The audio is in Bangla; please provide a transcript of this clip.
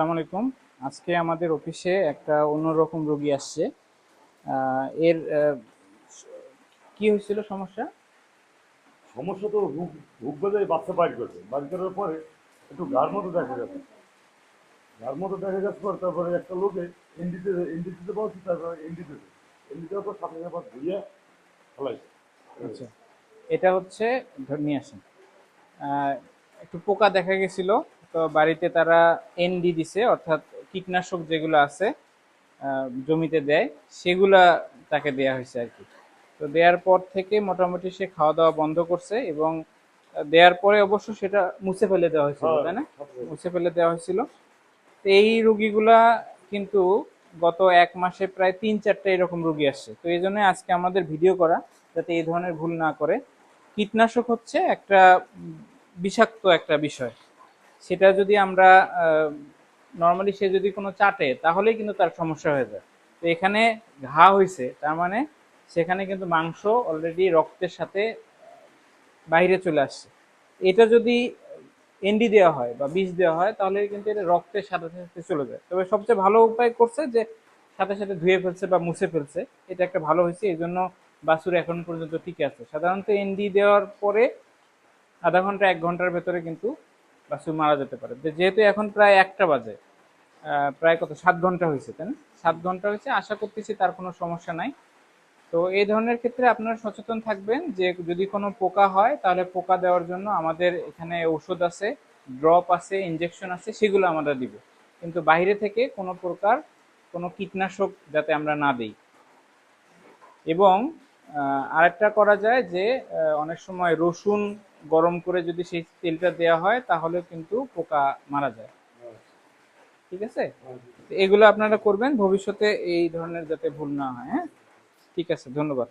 আসসালামু আলাইকুম। আজকে আমাদের অফিসে একটা অন্যরকম রোগী আসছে। এর কি হয়েছিল সমস্যা? সমস্যা তো হুক হুক বাজারে বাচ্চা বাইর করছে, বাইর করার পরে একটু ঘাড় মতো দেখা যাচ্ছে, ঘাড় মতো দেখা যাচ্ছে পর তারপরে একটা লোকে এনডিতে বলছি, তারপরে এনডিতে পর সাথে সাথে ধুইয়া ফেলাইছে। আচ্ছা, এটা হচ্ছে নিয়ে আসেন। আহ, একটু পোকা দেখা গেছিল, তো বাড়িতে তারা এনডি দিছে, অর্থাৎ কীটনাশক যেগুলো আছে জমিতে দেয়, সেগুলা তাকে দেয়া হয়েছে আর কি। তো দেওয়ার পর থেকে মোটামুটি সে খাওয়া দাওয়া বন্ধ করছে, এবং দেওয়ার পরে অবশ্য সেটা মুছে ফেলে দেওয়া হয়েছিল, হ্যাঁ, তাই না? সাথে সাথে। মুছে ফেলে দেওয়া হয়েছিল। তো এই রুগীগুলা কিন্তু গত 1 মাসে প্রায় 3-4টা এরকম রুগী আসছে। তো এই জন্য আজকে আমাদের ভিডিও করা, যাতে এই ধরনের ভুল না করে। কীটনাশক হচ্ছে একটা বিষাক্ত একটা বিষয়। সেটা যদি আমরা নর্মালি, সে যদি কোনো চাটে তাহলেই কিন্তু তার সমস্যা হয়ে যায়। তো এখানে ঘা হয়েছে, তার মানে সেখানে কিন্তু মাংস অলরেডি রক্তের সাথে বাইরে চলে আসছে। এটা যদি এনডি দেওয়া হয় বা বিষ দেওয়া হয়, তাহলে কিন্তু এটা রক্তের সাথে সাথে চলে যায়। তবে সবচেয়ে ভালো উপায় করছে যে সাথে সাথে ধুয়ে ফেলছে বা মুছে ফেলছে, এটা একটা ভালো হয়েছে। এই জন্য বাছুর এখন পর্যন্ত ঠিক আছে। সাধারণত এনডি দেওয়ার পরে আধা ঘন্টা 1 ঘন্টার ভেতরে কিন্তু বাছুর মারা যেতে পারে। যেহেতু এখন প্রায় 1টা বাজে, প্রায় কত 7 ঘন্টা হয়েছে, তাই না? 7 ঘন্টা হয়েছে, আশা করতেছি তার কোনো সমস্যা নাই। তো এই ধরনের ক্ষেত্রে আপনারা সচেতন থাকবেন যে যদি কোনো পোকা হয়, তাহলে পোকা দেওয়ার জন্য আমাদের এখানে ঔষধ আছে, ড্রপ আছে, ইনজেকশন আছে, সেগুলো আমরা দিব। কিন্তু বাইরে থেকে কোনো প্রকার কোনো কীটনাশক যাতে আমরা না দিই। এবং আরেকটা করা যায় যে অনেক সময় রসুন গরম করে যদি সেই তেলটা দেওয়া হয়, তাহলে কিন্তু পোকা মারা যায়। ঠিক আছে? তো এগুলো আপনারা করবেন ভবিষ্যতে, এই ধরনের যাতে ভুল না হয়। হ্যাঁ, ঠিক আছে, ধন্যবাদ।